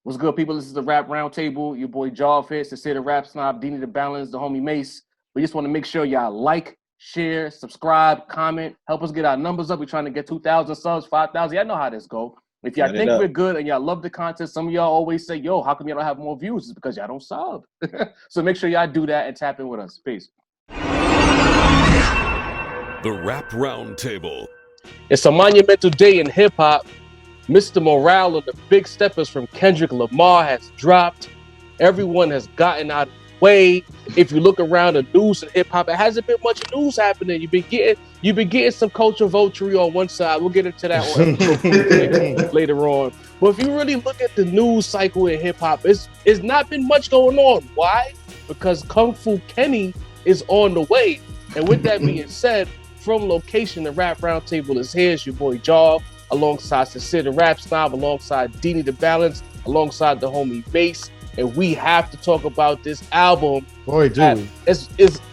What's good, people? This is the Rap Roundtable. Your boy Jaw Fitz, the City Rap Snob, Dini the Balance, the homie Mace. We just want to make sure y'all like, share, subscribe, comment, help us get our numbers up. We're trying to get 2,000 subs, 5,000. Y'all know how this go. If y'all think we're good and y'all love the content, some of y'all always say, yo, how come y'all don't have more views? It's because y'all don't sub. So make sure y'all do that and tap in with us. Peace. The Rap Roundtable. It's a monumental day in hip-hop. Mr. Morale and the Big Steppers from Kendrick Lamar has dropped. Everyone has gotten out of the way. If you look around the news and hip-hop, it hasn't been much news happening. You've been getting some culture vulture on one side. We'll get into that one later on. But if you really look at the news cycle in hip-hop, it's not been much going on. Why? Because Kung Fu Kenny is on the way. And with that being said, from location, the Rap Roundtable is here. It's your boy Jaw, alongside Sincere the Rap Snob, alongside Dini the Balance, alongside the homie Mace, and we have to talk about this album. Boy, dude.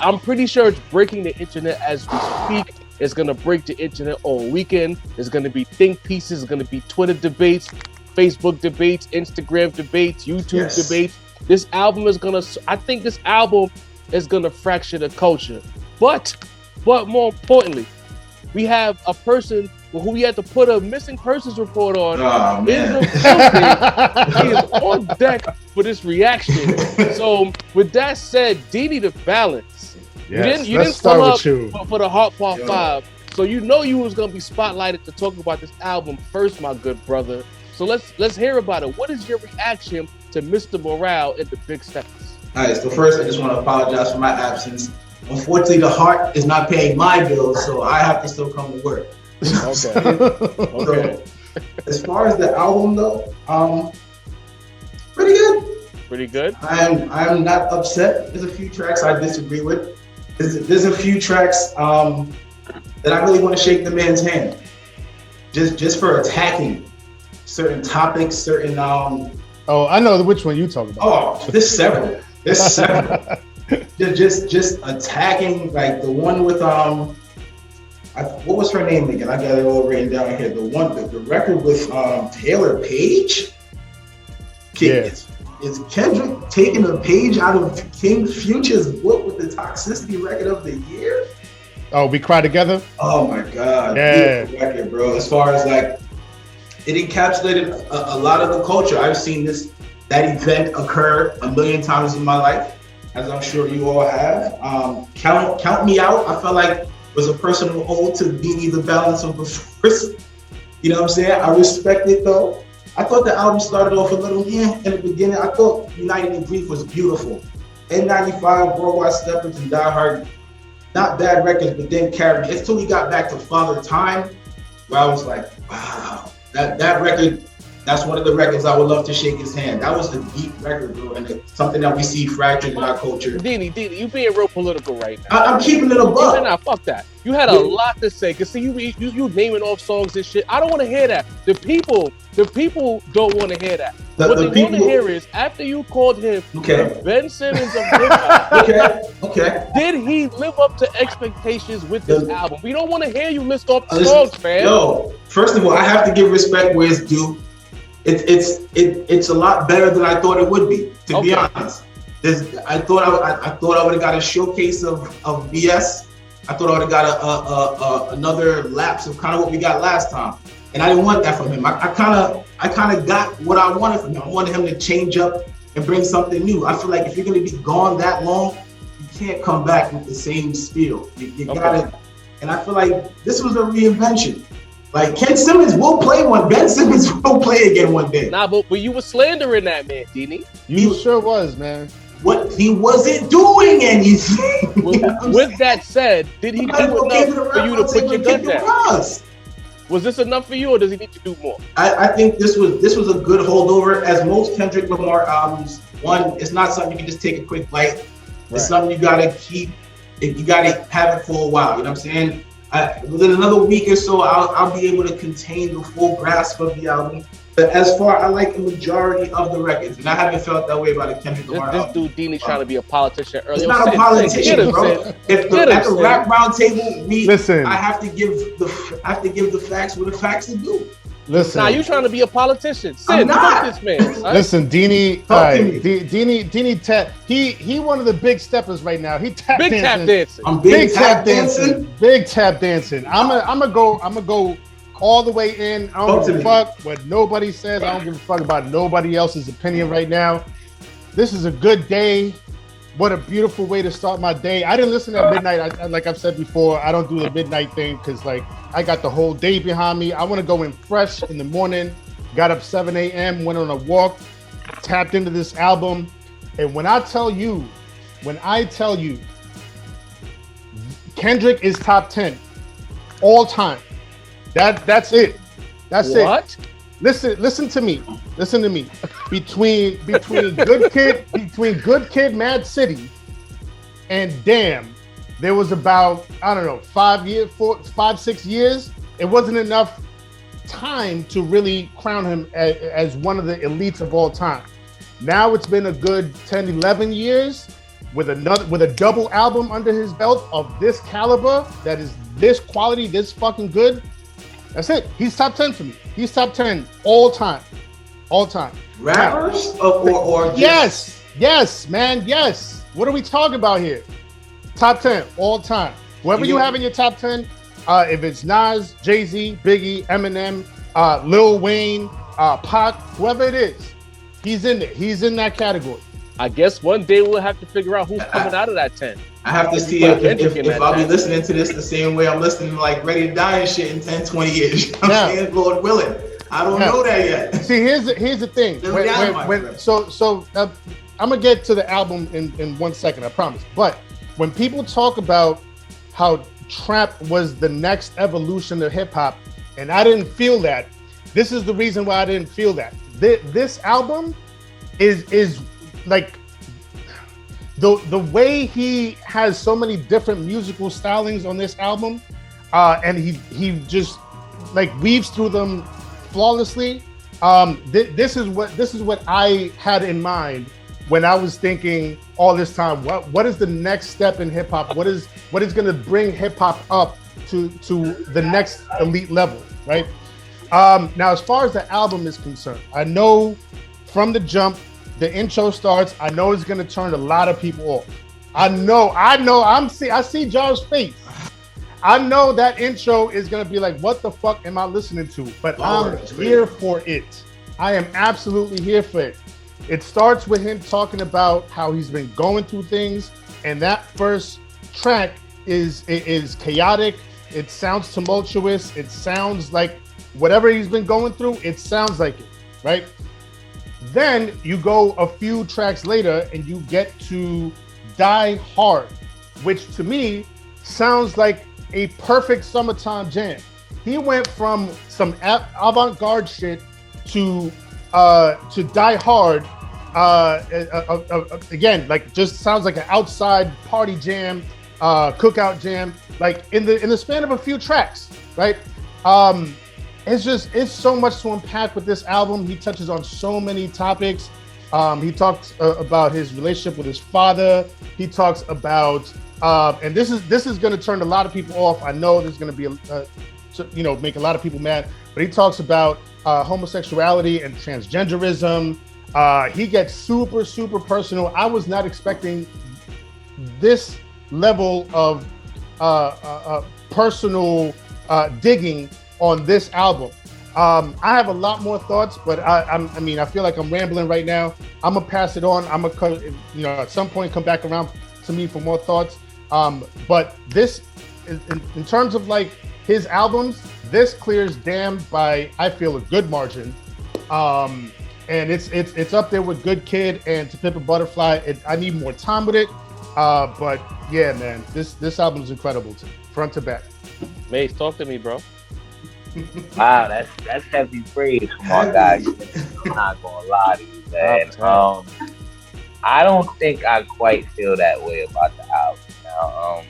I'm pretty sure it's breaking the internet as we speak. It's going to break the internet all weekend. There's going to be think pieces, there's going to be Twitter debates, Facebook debates, Instagram debates, YouTube debates. This album is going to, I think this album is going to fracture the culture. But more importantly, we have a person who we had to put a missing persons report on. Oh, man. He is on deck for this reaction. So with that said, Dini the Balance. Yes, you didn't pull up for the Hot Part 5. So you know you was gonna be spotlighted to talk about this album first, my good brother. So let's hear about it. What is your reaction to Mr. Morale and the Big Steppers? All right, so first I just want to apologize for my absence. Unfortunately, the heart is not paying my bills, so I have to still come to work. Okay. So, as far as the album though, pretty good. Pretty good. I'm not upset. There's a few tracks I disagree with. There's a few tracks that I really want to shake the man's hand. Just for attacking certain topics, certain Oh, I know which one you talking about. Oh, there's several. Just attacking, like the one with what was her name again? I got it all written down here. The record with Taylor Page. Is Kendrick taking a page out of King Future's book with the toxicity record of the year? Oh, We Cry Together? Oh my God. Yeah. Beautiful record, bro. As far as like, it encapsulated a lot of the culture. I've seen that event occur a million times in my life, as I'm sure you all have. Count Me Out, I felt like was a personal ode to Dini the Balance of the first. You know what I'm saying? I respect it though. I thought the album started off a little, in the beginning. I thought United in Grief was beautiful. N95, Worldwide Steppers, and Die Hard, not bad records, but then carried me. Until we got back to Father Time, where I was like, wow, that record, that's one of the records I would love to shake his hand. That was a deep record, bro, and it's something that we see fractured in our culture. Dini, you being real political right now. I'm keeping it above. Nah, fuck that. You had a lot to say. Cause see, you naming off songs and shit. I don't want to hear that. The people don't want to hear that. What they want to hear is after you called him the Ben Simmons of hip hop. Okay. Did he live up to expectations with this album? We don't want to hear you list off the songs, man. Yo, first of all, I have to give respect where it's due. It's a lot better than I thought it would be, to be honest. I thought I would have got a showcase of BS. I thought I would have got another lapse of kind of what we got last time, and I didn't want that from him. I kind of got what I wanted from him. I wanted him to change up and bring something new. I feel like if you're going to be gone that long, you can't come back with the same spiel. You gotta, and I feel like this was a reinvention. Like Ken Simmons will play one. Ben Simmons will play again one day. Nah, but you were slandering that man, Dini. You sure was, man. What, he wasn't doing anything. With that said, did he do enough for you to put your gun down? Was this enough for you, or does he need to do more? I think this was a good holdover. As most Kendrick Lamar albums, one, it's not something you can just take a quick bite. Right. It's something you gotta keep. You gotta have it for a while. You know what I'm saying? Within another week or so, I'll be able to contain the full grasp of the album. But as far, I like the majority of the records, and I haven't felt that way about a Kendrick Lamar album. This dude Dini trying to be a politician earlier. It's not a politician, bro. At the Rap Roundtable, I have to give the facts what the facts are due. Listen. Nah, you trying to be a politician? I'm Sin, not. fuck this man. Son. Listen, Deanie. Talk to me. Deanie tap. He one of the big steppers right now. He tap Big dancing. tap dancing. I'm big tap dancing. Big tap dancing. I'm gonna go all the way in. I don't give a fuck what nobody says. I don't give a fuck about nobody else's opinion right now. This is a good day. What a beautiful way to start my day. I didn't listen at midnight. Like I've said before, I don't do the midnight thing because like I got the whole day behind me. I want to go in fresh in the morning. Got up 7 a.m., went on a walk, tapped into this album. And when I tell you, Kendrick is top 10 all time. That's it. That's it. What? Listen to me. Between Good Kid, Mad City, and Damn, there was about, I don't know, 5, 6 years. It wasn't enough time to really crown him as one of the elites of all time. Now it's been a good 10, 11 years with a double album under his belt of this caliber, that is this quality, this fucking good. That's it. He's top 10 for me. He's top 10 all time. All time. Rappers or just... Yes, man, yes. What are we talking about here? Top 10 all time. Whoever you have in your top 10, if it's Nas, Jay-Z, Biggie, Eminem, Lil Wayne, Pac, whoever it is, he's in there. He's in that category. I guess one day we'll have to figure out who's coming out of that 10. I have to see if I'll be listening to this the same way I'm listening to like Ready to Die and shit in 10, 20 years. You know what I'm saying? Lord willing. I don't know that yet. See, here's the thing. So I'm gonna get to the album in 1 second, I promise. But when people talk about how trap was the next evolution of hip hop, and I didn't feel that, this is the reason why I didn't feel that. This album is like the way he has so many different musical stylings on this album, and he just like weaves through them flawlessly. This is what I had in mind when I was thinking all this time. What is the next step in hip hop? What is going to bring hip hop up to the next elite level, right? Now, as far as the album is concerned, I know from the jump, the intro starts. I know it's going to turn a lot of people off. I see Jar's face. I know that intro is going to be like, what the fuck am I listening to? But I'm here for it. I am absolutely here for it. It starts with him talking about how he's been going through things, and that first track is chaotic. It sounds tumultuous. It sounds like whatever he's been going through, it sounds like it, right? Then you go a few tracks later and you get to Die Hard, which to me sounds like a perfect summertime jam. He went from some avant-garde shit to Die Hard. Again, like just sounds like an outside party jam, cookout jam, like in the span of a few tracks, right? It's so much to unpack with this album. He touches on so many topics. He talks about his relationship with his father. He talks about, and this is going to turn a lot of people off. I know there's going to be, make a lot of people mad. But he talks about homosexuality and transgenderism. He gets super, super personal. I was not expecting this level of personal digging on this album. I have a lot more thoughts, but I feel like I'm rambling right now. I'm gonna pass it on. I'm gonna, at some point come back around to me for more thoughts. But this, in terms of like his albums, this clears Damn by, I feel, a good margin. And it's up there with Good Kid and To Pimp a Butterfly. I need more time with it. But yeah, man, this album is incredible, front to back. Mace, talk to me, bro. Wow, that's heavy praise from our guys. I'm not gonna lie to you, man. I don't think I quite feel that way about the album. Now,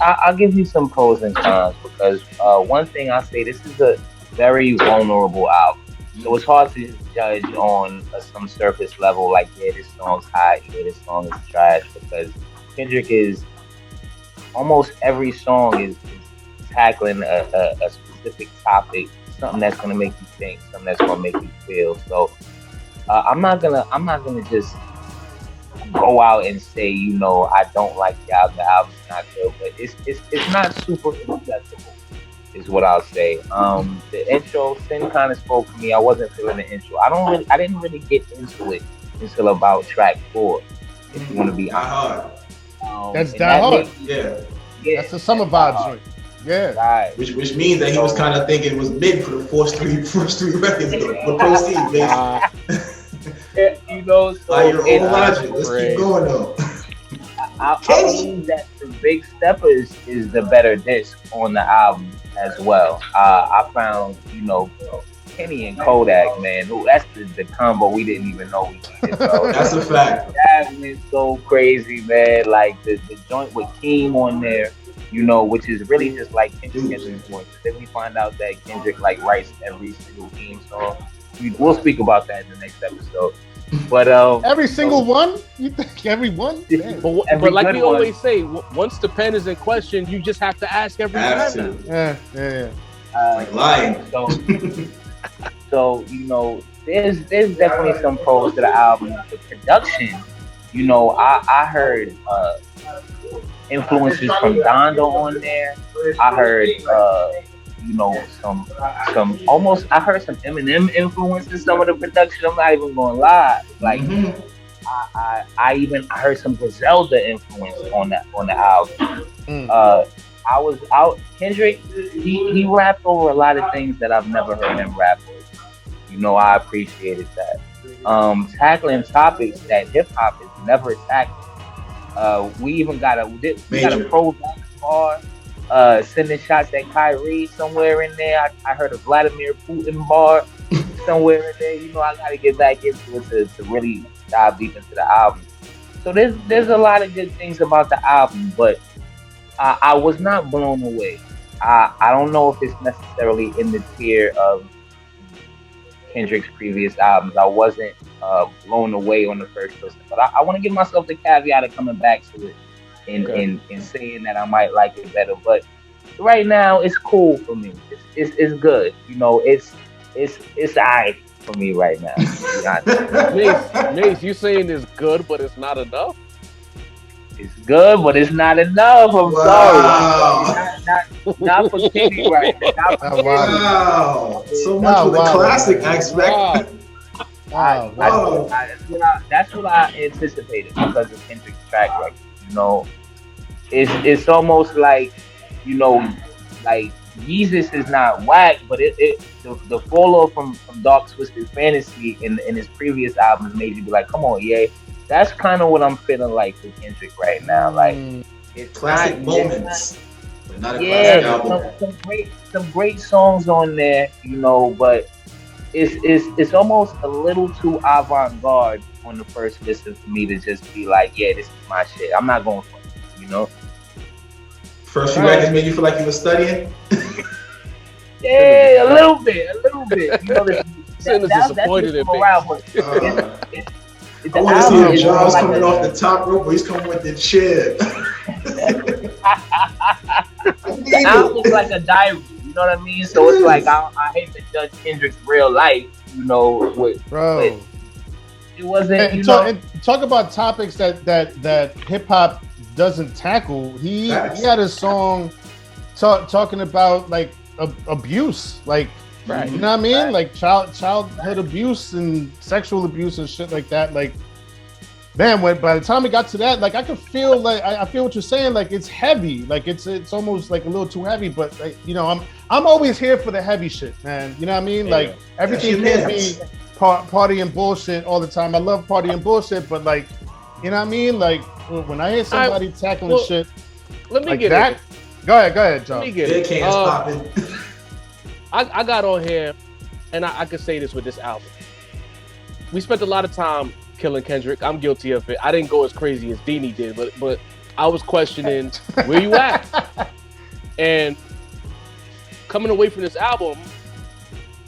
I'll give you some pros and cons because one thing I'll say, this is a very vulnerable album. So it's hard to judge on some surface level, like, yeah, this song's hot, yeah, this song is trash, because Kendrick is, almost every song is tackling a specific topic, something that's gonna make you think, something that's gonna make you feel. So I'm not gonna just go out and say, I don't like the album's not good, but it's not super acceptable, is what I'll say. The intro, Sin kind of spoke to me. I wasn't feeling the intro. I didn't really get into it until about track 4, if you want to be honest. That's Die Hard. Yeah. That's the summer vibe joint. Yeah. Right. Which means that he was kind of thinking it was mid for the first three records. But proceed, man. So your own logic. Let's keep going though. I believe that the Big Stepper is the better disc on the album as well. I found, Kenny and Kodak, man. Ooh, that's the combo we didn't even know we needed. So that's a fact. That went so crazy, man. Like the joint with Keem on there, which is really just like Kendrick's voice. Then we find out that Kendrick writes every single Keem song. We'll speak about that in the next episode. But every single one? You think every one? But like we always say, once the pen is in question, you just have to ask every time. Yeah. Like lying. So there's definitely some pros to the album. The production, I heard influences from Dondo on there. I heard some almost, I heard some Eminem influence in some of the production. I'm not even gonna lie. Like I heard some Griselda influence on the album. I was out. Kendrick, he rapped over a lot of things that I've never heard him rap over. I appreciated that. Tackling topics that hip hop has never tackled. We even got a pro bar. Sending shots at Kyrie somewhere in there. I heard a Vladimir Putin bar somewhere in there. I got to get back into it to really dive deep into the album. So there's a lot of good things about the album, but I was not blown away. I don't know if it's necessarily in the tier of Kendrick's previous albums. I wasn't blown away on the first listen, but I want to give myself the caveat of coming back to it. In saying that I might like it better, but right now it's cool for me. It's good. It's alright for me right now. Mace, you saying it's good, but it's not enough? It's good, but it's not enough. I'm sorry. Not for Kenny right now. Wow. So much for the classic aspect. That's what I anticipated because of Kendrick's track record. It's almost like, like Jesus is not whack, but the follow from Dark Twisted Fantasy in his previous albums made you be like, come on, yeah. That's kind of what I'm feeling like with Kendrick right now. Like it's classic moments, but not a classic album. Some great songs on there, but it's almost a little too avant-garde on the first listen for me to just be like, yeah, this is my shit. I'm not going for it, First few records made you feel like you were studying? Yeah, a little bit. That's disappointed in me. I want to see him Charles coming off the top rope, but he's coming with the chair. The album looks like a diary, you know what I mean? So it's like I hate to judge Kendrick's real life, bro. It wasn't. And talk about topics that hip hop doesn't tackle. He had a song talking about like abuse, like right. You know what I mean, right. Like childhood abuse and sexual abuse and shit like that. Like, man, by the time it got to that, like I could feel like I feel what you're saying. Like it's heavy, like it's almost like a little too heavy. But like, I'm always here for the heavy shit, man. You know what I mean? Yeah. Like everything can't be party and bullshit all the time. I love party and bullshit, but like, you know what I mean? Like when I hear somebody tackling shit let me like get that. it. Go ahead, John. Let me get it. I got on here, and I can say this with this album. We spent a lot of time killing Kendrick. I'm guilty of it. I didn't go as crazy as Deanie did, but I was questioning where you at. And coming away from this album,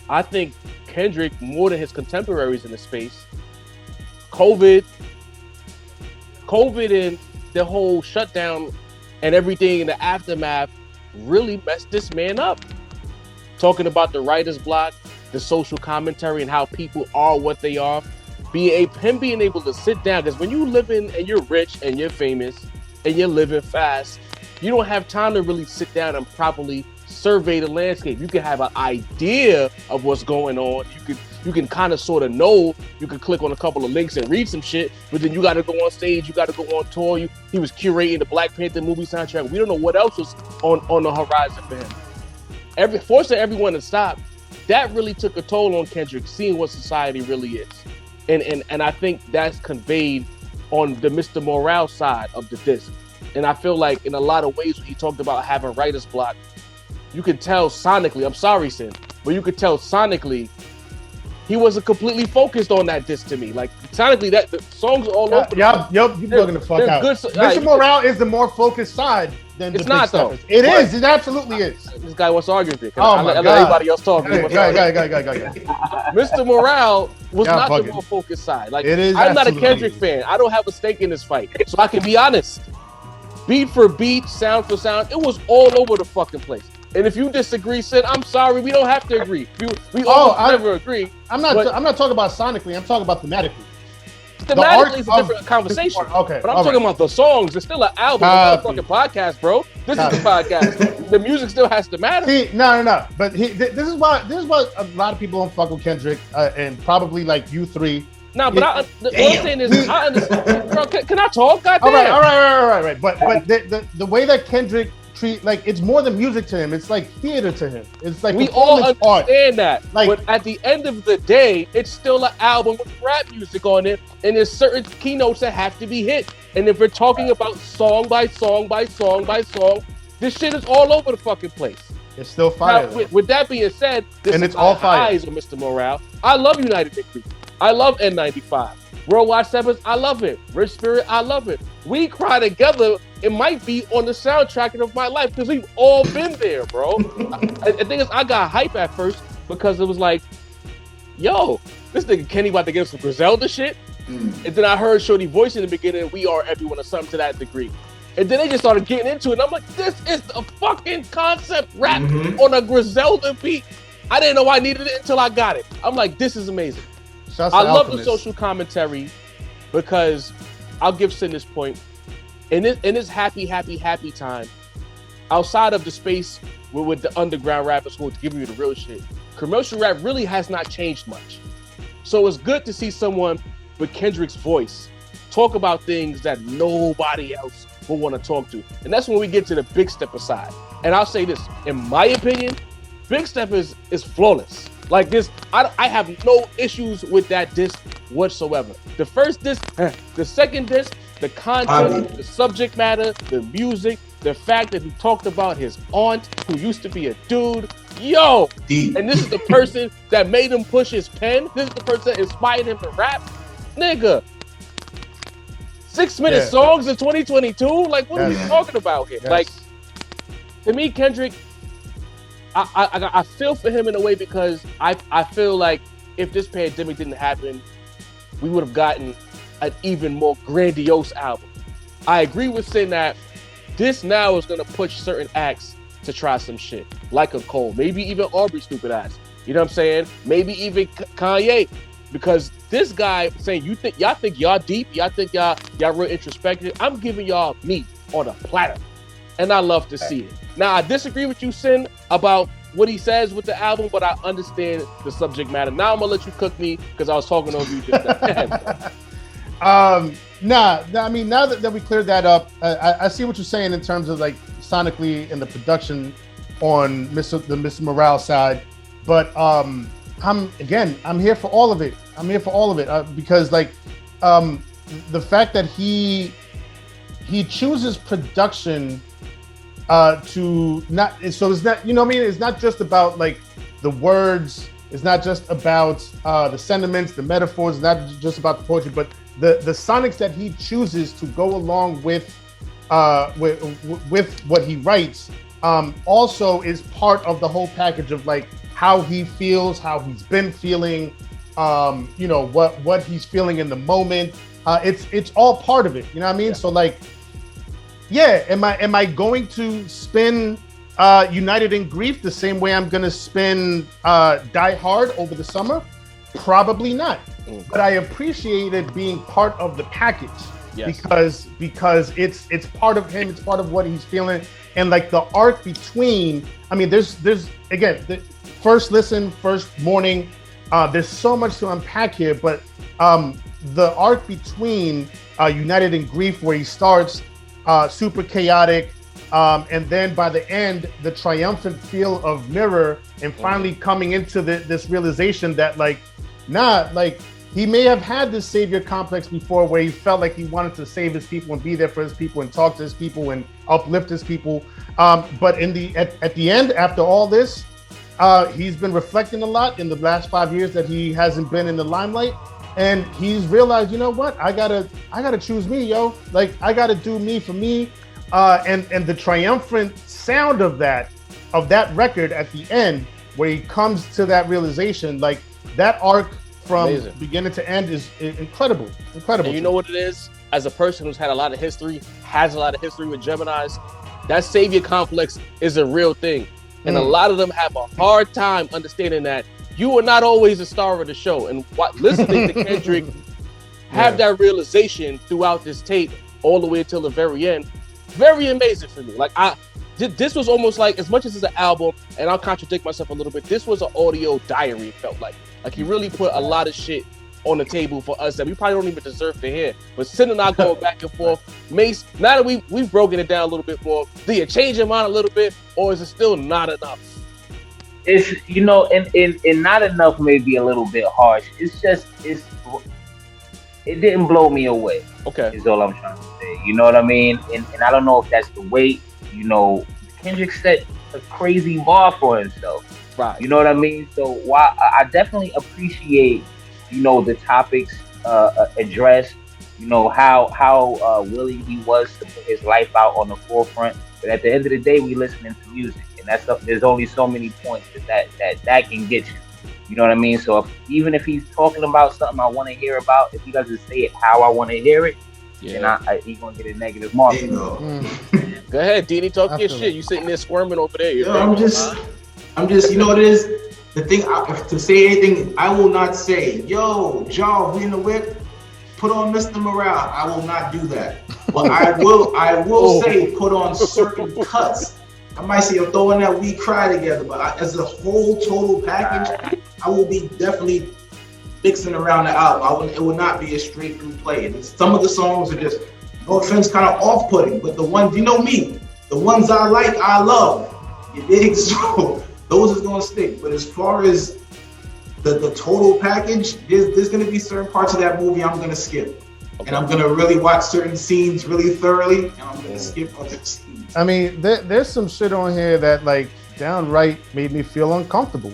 I think Kendrick, more than his contemporaries in the space, COVID and the whole shutdown and everything in the aftermath really messed this man up. talking about the writer's block, the social commentary, and how people are what they are. Him being able to sit down, because when you living and you're rich and you're famous and you're living fast, you don't have time to really sit down and properly survey the landscape. You can have an idea of what's going on. You can kind of sort of know. You can click on a couple of links and read some shit, but then you got to go on stage. You got to go on tour. He was curating the Black Panther movie soundtrack. We don't know what else was on the horizon for him. Forcing everyone to stop, that really took a toll on Kendrick, seeing what society really is. And I think that's conveyed on the Mr. Morale side of the disc. And I feel like in a lot of ways when he talked about having writer's block, you can tell sonically, I'm sorry, Sin, but you could tell sonically he wasn't completely focused on that disc to me. Like sonically, that the songs are all over. Yup, you're bugging the fuck out. Mr. Morale is the more focused side than it's the not though. It is. It absolutely is. This guy wants to argue with me. Oh my God. Let everybody else talk. Go. Mr. Morale was not the more focused side. Like, I'm not a Kendrick fan. I don't have a stake in this fight, so I can be honest. Beat for beat, sound for sound, it was all over the fucking place. And if you disagree, Sid, I'm sorry. We don't have to agree. We never agree. I'm not talking about sonically. I'm talking about thematically. Thematically is a different conversation. Okay. But I'm talking about the songs. It's still an album. It's not a fucking podcast, bro. This is the podcast. The music still has to matter. See, no. But this is why a lot of people don't fuck with Kendrick, and probably like you three. No, but what I'm saying is, I understand. Bro, can I talk? Goddamn. All right. But the way that Kendrick like it's more than music to him. It's like theater to him. It's like we all understand that. Like, but at the end of the day, it's still an album with rap music on it, and there's certain keynotes that have to be hit. And if we're talking about song by song by song by song, this shit is all over the fucking place. It's still fire. Now, with that being said, this and is it's all fire. Eyes on Mr. Morale. I love United Victory. I love N95. Worldwide Sevens, I love it. Rich Spirit, I love it. We Cry Together, it might be on the soundtrack of my life because we've all been there, bro. The thing is, I got hype at first because it was like, yo, this nigga Kenny about to get some Griselda shit. And then I heard Shorty voice in the beginning, We Are Everyone or something to that degree. And then they just started getting into it. And I'm like, this is a fucking concept rap on a Griselda beat. I didn't know I needed it until I got it. I'm like, this is amazing. I love the social commentary because I'll give Sin this point. In this happy time, outside of the space with the underground rappers who are giving you the real shit, commercial rap really has not changed much. So it's good to see someone with Kendrick's voice talk about things that nobody else will want to talk to. And that's when we get to the Big Step aside. And I'll say this, in my opinion, Big Step is flawless. Like this, I have no issues with that disc whatsoever. The first disc, the second disc, the content, the subject matter, the music, the fact that he talked about his aunt who used to be a dude. Yo! And this is the person that made him push his pen. This is the person that inspired him to rap. Nigga. 6-minute songs in 2022? Like, what are we talking about here? Like, to me, Kendrick, I feel for him in a way because I feel like if this pandemic didn't happen, we would have gotten an even more grandiose album. I agree with saying that this now is going to push certain acts to try some shit, like a Cole, maybe even Aubrey stupid ass. You know what I'm saying? Maybe even Kanye, because this guy saying y'all think y'all deep, y'all think y'all real introspective. I'm giving y'all meat on a platter, and I love to see it. Now I disagree with you, Sin, about what he says with the album, but I understand the subject matter. Now I'm gonna let you cook me because I was talking over you just now. I mean, now that we cleared that up, I see what you're saying in terms of like sonically and the production on the Mr. Morale side, but I'm here for all of it. I'm here for all of it because like the fact that he chooses production to not, so it's not, you know what I mean? It's not just about like the words. It's not just about the sentiments, the metaphors. It's not just about the poetry, but the sonics that he chooses to go along with what he writes also is part of the whole package of like how he feels, how he's been feeling, what he's feeling in the moment. It's all part of it. You know what I mean? Yeah. So like, yeah, am I going to spin United in Grief the same way I'm going to spin Die Hard over the summer? Probably not. But I appreciate it being part of the package. Yes. Because it's part of him, it's part of what he's feeling, and like the arc between. I mean, there's again, the first listen, first morning. There's so much to unpack here, but the arc between United in Grief, where he starts super chaotic, and then by the end, the triumphant feel of Mirror, and finally coming into this realization that like, he may have had this savior complex before, where he felt like he wanted to save his people and be there for his people and talk to his people and uplift his people. But at the end, after all this, he's been reflecting a lot in the last 5 years that he hasn't been in the limelight, and he's realized, you know what, I gotta choose me, yo. Like, I gotta do me for me. And the triumphant sound of that record at the end, where he comes to that realization, like that arc from Amazing. Beginning to end is incredible. And you know what it is? As a person who's has a lot of history with Geminis, that savior complex is a real thing. And a lot of them have a hard time understanding that you are not always the star of the show. And listening to Kendrick have that realization throughout this tape all the way until the very end, very amazing for me. Like, this was almost like, as much as it's an album, and I'll contradict myself a little bit, this was an audio diary, it felt like. Like, he really put a lot of shit on the table for us that we probably don't even deserve to hear. But Sin and I going back and forth, Mace, now that we've broken it down a little bit more, do you change your mind a little bit, or is it still not enough? It's, and not enough may be a little bit harsh. It didn't blow me away. Okay. Is all I'm trying to say. You know what I mean? And I don't know if that's the weight. Kendrick set a crazy bar for himself. Right. You know what I mean? So while I definitely appreciate, the topics addressed, how willing he was to put his life out on the forefront. But at the end of the day, we listening to music, and there's only so many points that can get you. You know what I mean? So even if he's talking about something I want to hear about, if he doesn't say it how I want to hear it, then he's gonna get a negative mark. Go ahead, Dini, talk your shit. You sitting there squirming over there. I'm just, you know what it is? The thing, to say anything, I will not say, yo, Jaw, we in the whip, put on Mr. Morale. I will not do that. But I will say, put on certain cuts. I might say, I'm throwing that We Cry together, but as a whole total package, I will be definitely mixing around the album. It will not be a straight through play. And some of the songs are just, no offense, kind of off-putting, but the ones, me, the ones I like, I love. You dig? So those is gonna stick. But as far as the total package, there's gonna be certain parts of that movie I'm gonna skip. Okay. And I'm gonna really watch certain scenes really thoroughly, and I'm gonna skip other scenes. I mean, there's some shit on here that like downright made me feel uncomfortable.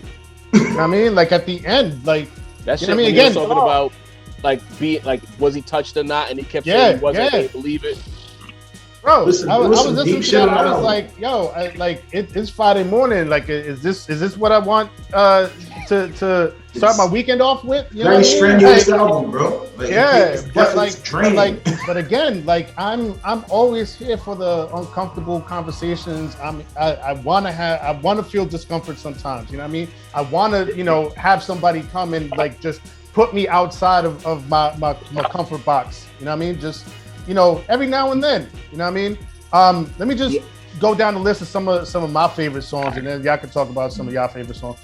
You know what I mean? Like at the end, like that shit. Again, talking about was he touched or not, and he kept saying he wasn't. I can't believe it. Bro, I was listening to that. I was like, yo, it's Friday morning. Like, is this what I want to start my weekend off with? You know very strenuous album, bro. But again, like I'm always here for the uncomfortable conversations. I want to feel discomfort sometimes. You know what I mean? I want to have somebody come and like just put me outside of my comfort box. You know what I mean? Just every now and then. You know what I mean? Let me just go down the list of some of my favorite songs, and then y'all can talk about some of y'all favorite songs.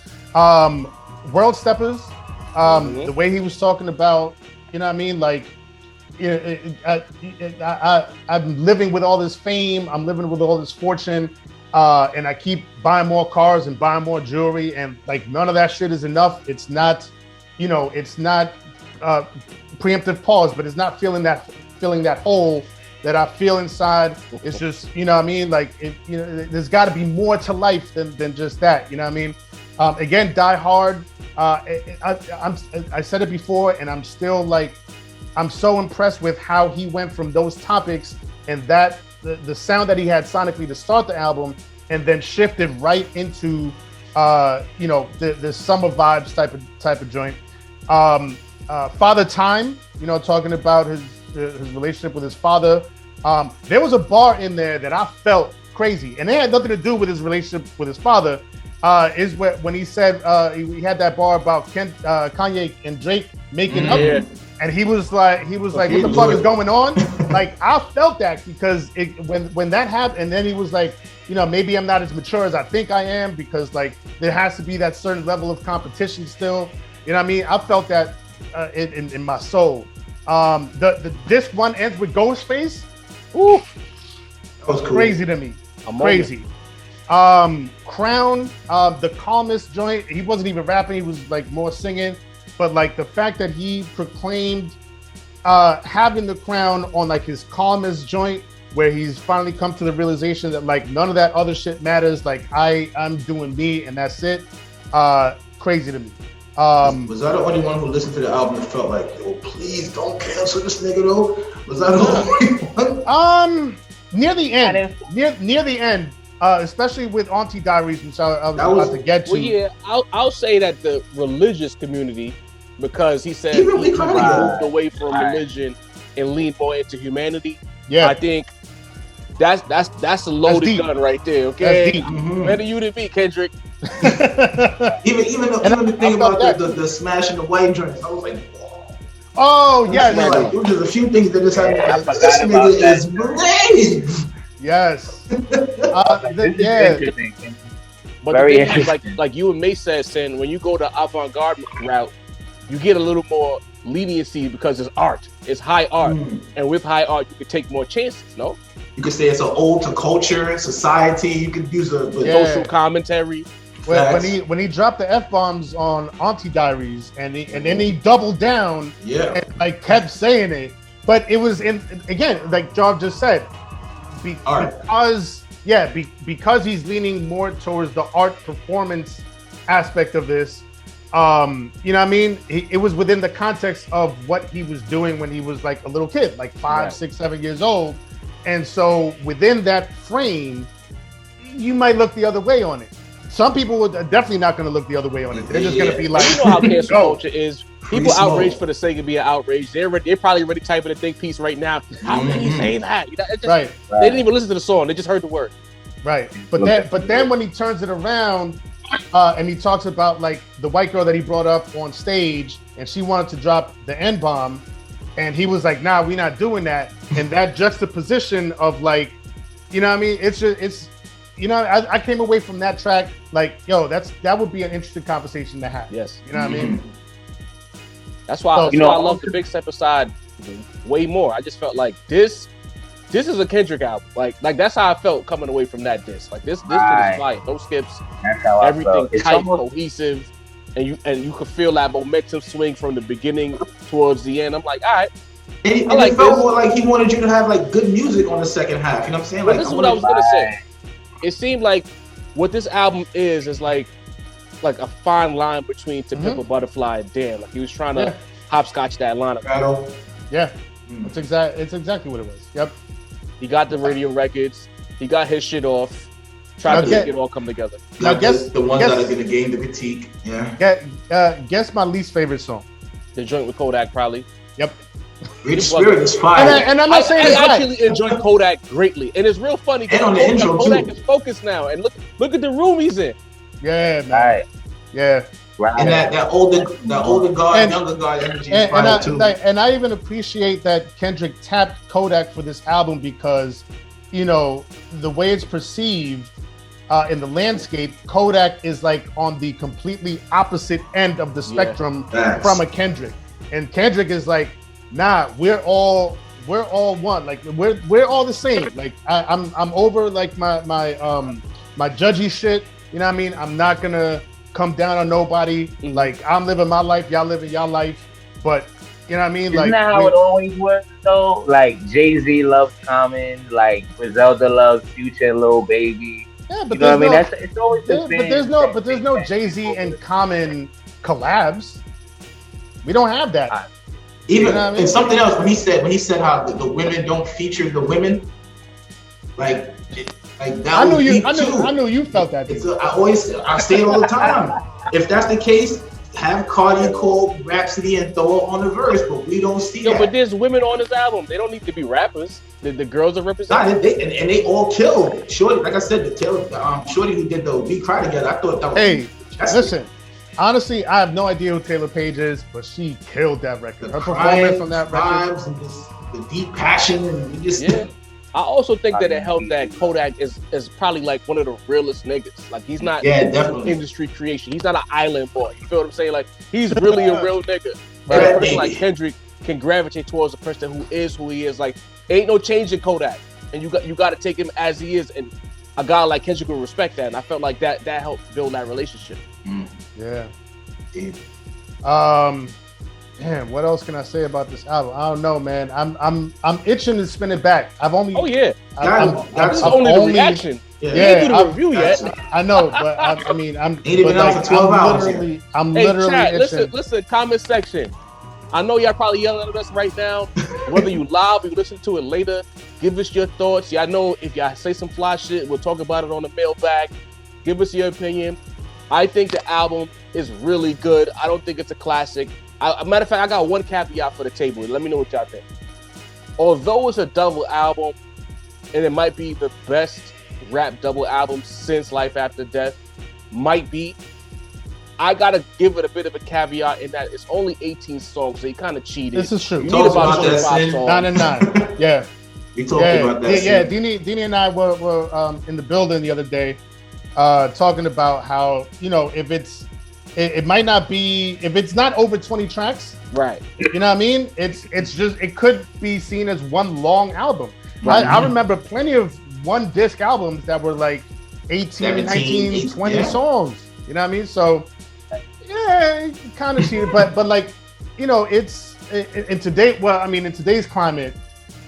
World Steppers, the way he was talking about, you know what I mean? Like, I'm living with all this fame, I'm living with all this fortune, and I keep buying more cars and buying more jewelry, and like none of that shit is enough. It's not, it's not preemptive pause, but it's not filling that hole that I feel inside. It's just, you know what I mean? Like, there's got to be more to life than just that. You know what I mean? Again, Die Hard. I said it before, and I'm still like, I'm so impressed with how he went from those topics and that the sound that he had sonically to start the album, and then shifted right into, the summer vibes type of joint. Father Time, talking about his relationship with his father. There was a bar in there that I felt crazy, and it had nothing to do with his relationship with his father. Is when he said he had that bar about Kanye and Drake making up, and he was like, what the fuck is going on? Like, I felt that because when that happened, and then he was like, maybe I'm not as mature as I think I am because like there has to be that certain level of competition still. You know what I mean? I felt that in my soul. This one ends with Ghostface. Ooh, that was crazy to me. Crazy. Crown, the calmest joint. He wasn't even rapping. He was like more singing. But like the fact that he proclaimed having the crown on like his calmest joint, where he's finally come to the realization that like none of that other shit matters. Like I'm doing me and that's it. Crazy to me. Was I the only one who listened to the album and felt like, yo, please don't cancel this nigga though? Was I the only one? Near the end. Near the end. Especially with Auntie Diaries, which I was about to get to. Well, yeah, I'll say that the religious community, because he said he really moved away from religion and leaned more into humanity. Yeah, I think that's a loaded gun right there. Okay, better you than me, Kendrick. even the thing about the smashing the white joints, I was like, whoa. Oh yeah, like, there's a few things that just happened. Like, this nigga is brave. Yes. Interesting. But very interesting. Like you and May said, Sin, when you go the avant-garde route, you get a little more leniency because it's art. It's high art. And with high art, you can take more chances, no? You could say it's an ode to culture, society. You could use a social commentary. When he dropped the F-bombs on Auntie Diaries and then he doubled down and like kept saying it. But it was again, like Job just said, because he's leaning more towards the art performance aspect of this. You know what I mean? It was within the context of what he was doing when he was like a little kid, like 5, 6, 7 years old. And so within that frame, you might look the other way on it. Some people are definitely not going to look the other way on it. They're just going to be like, you know how cancel culture is. People outraged for the sake of being outraged. They're probably already typing a think piece right now. How can he say that? They didn't even listen to the song. They just heard the word. Right. But then when he turns it around and he talks about like the white girl that he brought up on stage and she wanted to drop the N-bomb and he was like, nah, we're not doing that. And that juxtaposition of like, you know what I mean? It's you know, I came away from that track like, yo, that would be an interesting conversation to have. Yes. You know what I mean? That's why I love the Big Step Aside way more. I just felt like this is a Kendrick album. Like that's how I felt coming away from that disc. Like this shit is fire. No skips. Everything tight, cohesive, and you could feel that momentum swing from the beginning towards the end. I'm like, all right. And it felt more like he wanted you to have like good music on the second half. You know what I'm saying? Like, this is what I was gonna say. It seemed like what this album is like a fine line between To Pimp a Butterfly and Damn. Like he was trying to hopscotch that line up. Yeah, it's exactly what it was. Yep. He got the radio records. He got his shit off. Tried to make it all come together. Now guess the ones that are going to gain the critique. Yeah. Guess my least favorite song. The joint with Kodak, probably. Yep. Great Spirit is fire. And I'm not saying I actually enjoy Kodak greatly, and it's real funny because Kodak is focused now, and look at the room he's in. Yeah, man. Right. Yeah. Right. And that older guard, younger guard energy is fire too. And I even appreciate that Kendrick tapped Kodak for this album because, you know, the way it's perceived in the landscape, Kodak is like on the completely opposite end of the spectrum from a Kendrick, and Kendrick is like, nah, we're all one. Like we're all the same. Like I'm over like my judgy shit. You know what I mean? I'm not gonna come down on nobody. Like I'm living my life, y'all living y'all life. But you know what I mean? Isn't that how it always was though? Like Jay-Z loves Common, like Griselda loves Future, Lil Baby. Yeah, but you know what I mean? It's always the same. But there's no Jay-Z and Common collabs. We don't have that. Even you know what I mean? And something else when he said how the women don't feature the women, like that. I knew you felt that. I say it all the time. If that's the case, have Cardi call Rhapsody and throw it on the verse, but we don't see that. But there's women on this album. They don't need to be rappers. The girls are represented. And they all killed. Shorty, like I said, Shorty who did the We Cry Together, I thought that was... Hey, listen. Honestly, I have no idea who Taylor Page is, but she killed that record. Her performance on that record. And the deep passion. And just... Yeah. I also think that it helped that Kodak is probably like one of the realest niggas. Like he's not industry creation. He's not an island boy. You feel what I'm saying? Like he's really a real nigga. And a person like Kendrick can gravitate towards a person who is who he is. Like ain't no change in Kodak, and you got to take him as he is. And a guy like Kendrick will respect that. And I felt like that helped build that relationship. Yeah. Man, what else can I say about this album? I don't know, man. I'm itching to spin it back. I've only. Oh yeah. That's only the reaction. Yeah, you didn't do the review yet. I know, but I mean, I'm. Ain't even out for 12 hours. I'm hey, literally. Chat, itching. listen. Comment section. I know y'all probably yelling at us right now. Whether you live or you listen to it later, give us your thoughts. Y'all know if y'all say some fly shit, we'll talk about it on the mailbag. Give us your opinion. I think the album is really good. I don't think it's a classic. Matter of fact, I got one caveat for the table. Let me know what y'all think. Although it's a double album, and it might be the best rap double album since Life After Death, might be, I gotta give it a bit of a caveat in that it's only 18 songs, so he kind of cheated. This is true. You need about 25 songs. 9 and 9. Yeah. We talked about that. Yeah, Dini and I were in the building the other day, talking about how, you know, if it might not be, if it's not over 20 tracks, right? You know what I mean? It's just, it could be seen as one long album. Right. I remember plenty of one disc albums that were like 18, 17, 19, 20 songs. You know what I mean? So yeah, kind of cheated, but like, you know, it's in today's climate,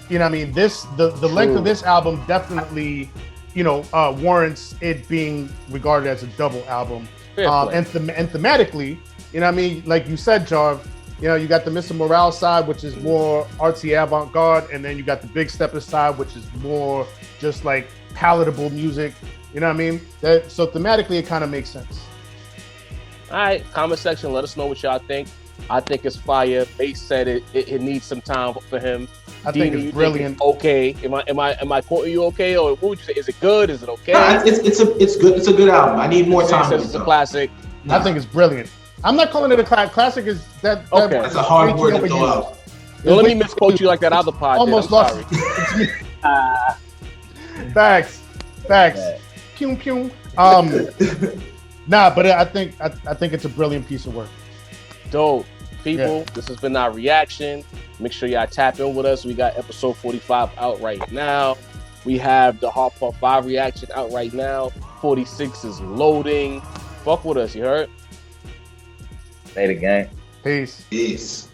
you know what I mean? The length of this album definitely, you know, warrants it being regarded as a double album. And thematically, you know what I mean? Like you said, Jarv, you know, you got the Mr. Morale side, which is more artsy avant-garde, and then you got the Big Stepper side, which is more just like palatable music. You know what I mean? So thematically, it kind of makes sense. All right, comment section, let us know what y'all think. I think it's fire. Base said it needs some time for him. I think it's brilliant. Okay, am I quoting you okay, or what would you say? Is it good? Is it okay? No, it's good. It's a good album. I need more time. It's a classic. I think it's brilliant. I'm not calling it a classic. Classic is that. Okay, that's a hard word to throw out. Don't let me misquote you like that other pod. Almost lost. Facts. Pew pew. Nah, but I think it's a brilliant piece of work. Dope. People, This has been our reaction. Make sure y'all tap in with us. We got episode 45 out right now. We have the Hard Part 5 reaction out right now. 46 is loading. Fuck with us, you heard? Later, gang. Peace. Peace.